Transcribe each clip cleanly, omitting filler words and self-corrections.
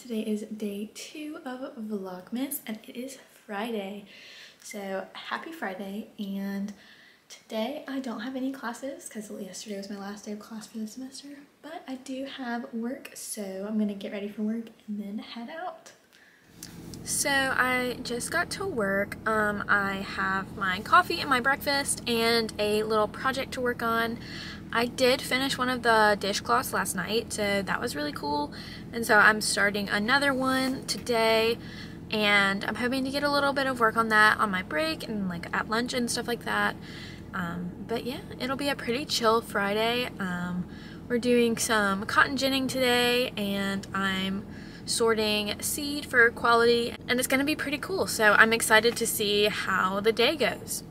Today is day 2 of Vlogmas and it is Friday. So happy Friday, and today I don't have any classes because yesterday was my last day of class for the semester, but I do have work, so I'm gonna get ready for work and then head out. So I just got to work. I have my coffee and my breakfast and a little project to work on. I did finish one of the dishcloths last night, so that was really cool. And so I'm starting another one today, and I'm hoping to get a little bit of work on that on my break and like at lunch and stuff like that. But yeah, it'll be a pretty chill Friday. We're doing some cotton ginning today, and I'm sorting seed for quality, and it's gonna be pretty cool. So I'm excited to see how the day goes.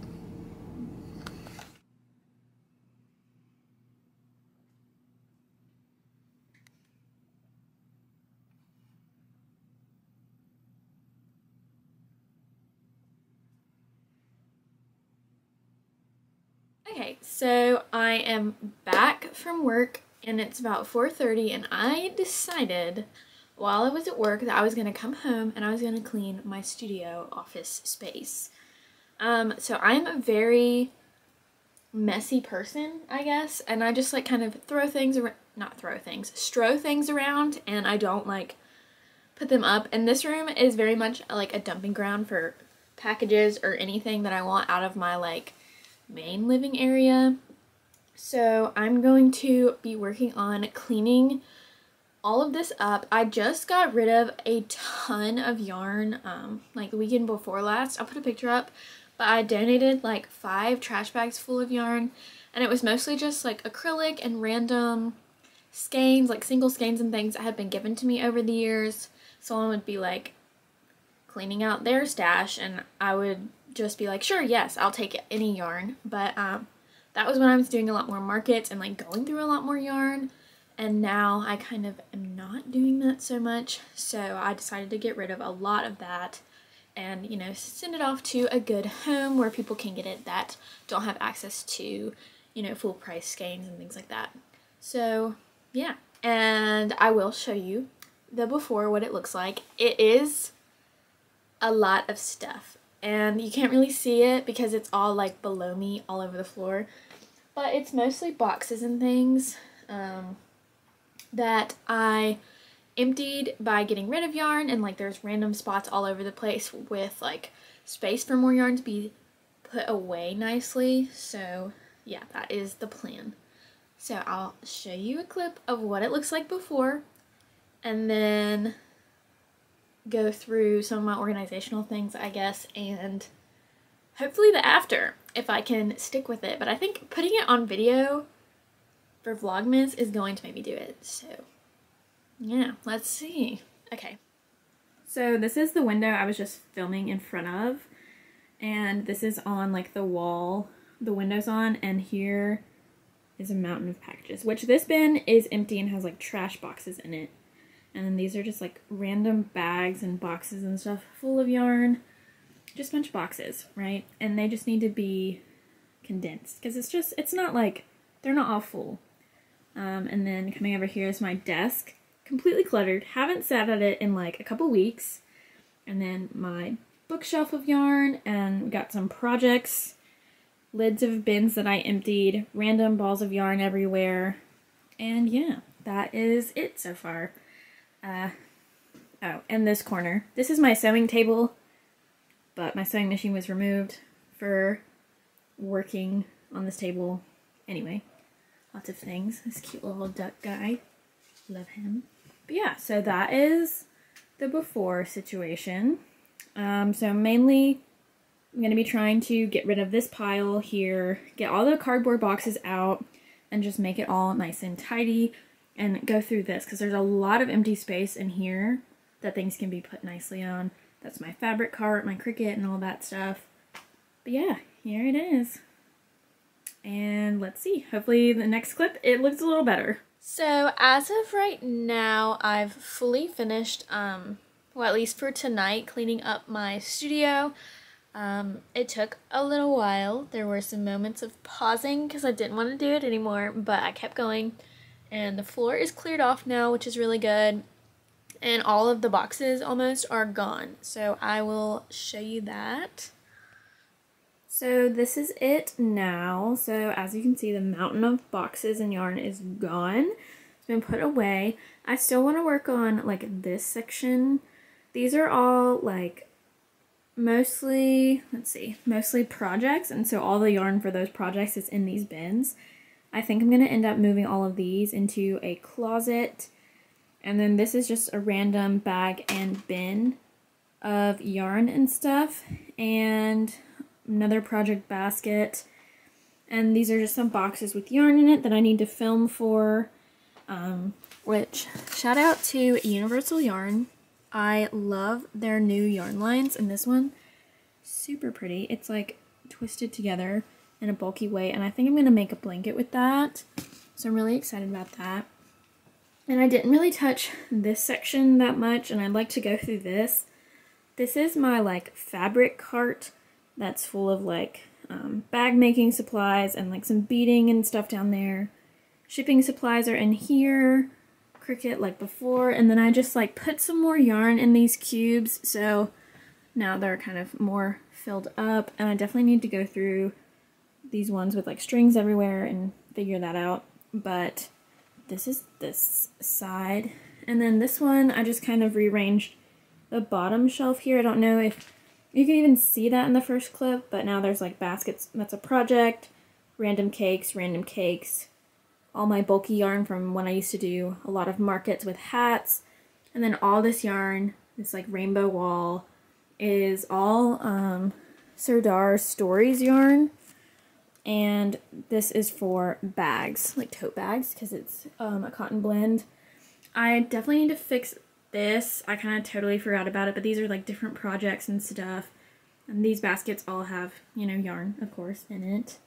Okay, so I am back from work and it's about 4:30, and I decided while I was at work that I was going to come home and I was going to clean my studio office space. So I'm a very messy person, I guess, and I just like kind of throw things around, strow things around, and I don't like put them up. And this room is very much like a dumping ground for packages or anything that I want out of my like main living area. So I'm going to be working on cleaning all of this up. I just got rid of a ton of yarn like the weekend before last. I'll put a picture up, but I donated like 5 trash bags full of yarn, and it was mostly just like acrylic and random skeins, like single skeins and things that had been given to me over the years. Someone would be like cleaning out their stash and I would just be like, sure, yes, I'll take any yarn. But that was when I was doing a lot more markets and like going through a lot more yarn, and now I kind of am not doing that so much. So I decided to get rid of a lot of that and, you know, send it off to a good home where people can get it that don't have access to, you know, full price skeins and things like that. So yeah, and I will show you the before, what it looks like. It is a lot of stuff, and you can't really see it because it's all like below me all over the floor, but it's mostly boxes and things that I emptied by getting rid of yarn, and like there's random spots all over the place with like space for more yarn to be put away nicely. So yeah, that is the plan. So I'll show you a clip of what it looks like before, and then go through some of my organizational things, I guess, and hopefully the after, if I can stick with it. But I think putting it on video for Vlogmas is going to make me do it. So yeah, let's see. Okay. So this is the window I was just filming in front of, and this is on like the wall the window's on, and here is a mountain of packages, which this bin is empty and has like trash boxes in it. And then these are just like random bags and boxes and stuff full of yarn. Just a bunch of boxes, right? And they just need to be condensed because it's not like, they're not all full. And then coming over here is my desk, completely cluttered. Haven't sat at it in like a couple weeks. And then my bookshelf of yarn, and we got some projects, lids of bins that I emptied, random balls of yarn everywhere. And yeah, that is it so far. Oh, and this corner. This is my sewing table, but my sewing machine was removed for working on this table. Anyway, lots of things. This cute little duck guy. Love him. But yeah, so that is the before situation. So mainly I'm going to be trying to get rid of this pile here, get all the cardboard boxes out, and just make it all nice and tidy. And go through this because there's a lot of empty space in here that things can be put nicely on. That's my fabric cart, my Cricut, and all that stuff. But yeah, here it is. And let's see. Hopefully the next clip, it looks a little better. So as of right now, I've fully finished, well, at least for tonight, cleaning up my studio. It took a little while. There were some moments of pausing because I didn't want to do it anymore, but I kept going. And the floor is cleared off now, which is really good. and all of the boxes almost are gone. So I will show you that. So this is it now. So as you can see, the mountain of boxes and yarn is gone. It's been put away. I still want to work on like this section. These are all like mostly projects, and so all the yarn for those projects is in these bins. I think I'm going to end up moving all of these into a closet, and then this is just a random bag and bin of yarn and stuff, and another project basket, and these are just some boxes with yarn in it that I need to film for, which shout out to Universal Yarn. I love their new yarn lines, and this one, super pretty. It's like twisted together in a bulky way, and I think I'm going to make a blanket with that, so I'm really excited about that. And I didn't really touch this section that much, and I'd like to go through this. This is my like fabric cart that's full of like bag making supplies and like some beading and stuff down there. Shipping supplies are in here. Cricut like before, and then I just like put some more yarn in these cubes, so now they're kind of more filled up, and I definitely need to go through these ones with like strings everywhere and figure that out. But this is this side, and then this one I just kind of rearranged the bottom shelf here. I don't know if you can even see that in the first clip, but now there's like baskets. That's a project, random cakes, all my bulky yarn from when I used to do a lot of markets with hats, and then all this yarn, this like rainbow wall, is all Serdar Stories yarn, and this is for bags, like tote bags, because it's a cotton blend. I definitely need to fix this. I kind of totally forgot about it, but these are like different projects and stuff, and these baskets all have, you know, yarn, of course, in it.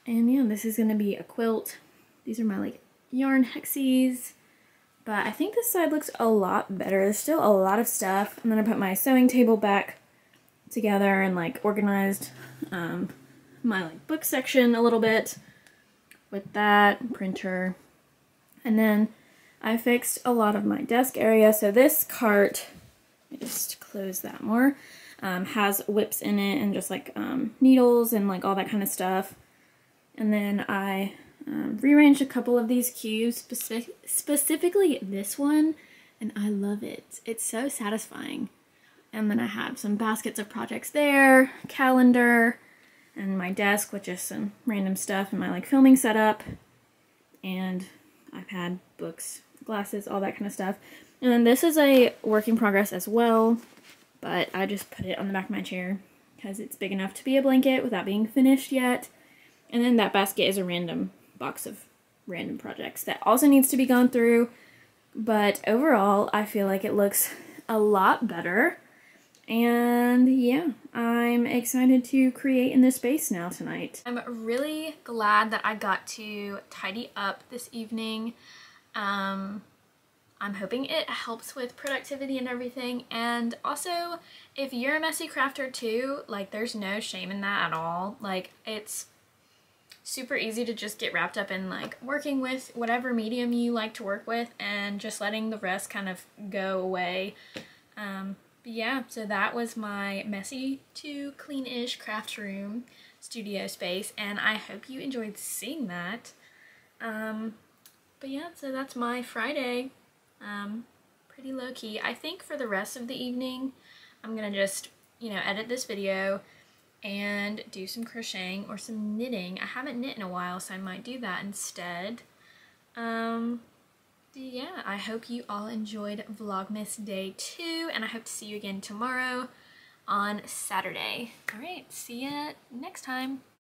And yeah, this is going to be a quilt. These are my like yarn hexies, but I think this side looks a lot better. There's still a lot of stuff. And then I put my sewing table back together and like organized my like book section a little bit with that printer. And then I fixed a lot of my desk area. So this cart, let me just close that more, has whips in it and just like needles and like all that kind of stuff. And then I rearranged a couple of these cubes, specifically this one, and I love it. It's so satisfying. And then I have some baskets of projects there, calendar, and my desk with just some random stuff and my like filming setup, and iPad, books, glasses, all that kind of stuff. And then this is a work in progress as well, but I just put it on the back of my chair because it's big enough to be a blanket without being finished yet. And then that basket is a random box of random projects that also needs to be gone through, but overall I feel like it looks a lot better, and yeah, I'm excited to create in this space now tonight. I'm really glad that I got to tidy up this evening. I'm hoping it helps with productivity and everything, and also if you're a messy crafter too, like there's no shame in that at all. Like it's super easy to just get wrapped up in like working with whatever medium you like to work with and just letting the rest kind of go away. But yeah, so that was my messy to clean-ish craft room studio space, and I hope you enjoyed seeing that. But yeah, so that's my Friday. Pretty low-key. I think for the rest of the evening I'm gonna just, you know, edit this video and do some crocheting or some knitting. I haven't knit in a while, so I might do that instead. Yeah, I hope you all enjoyed Vlogmas Day 2, and I hope to see you again tomorrow on Saturday. Alright, see ya next time.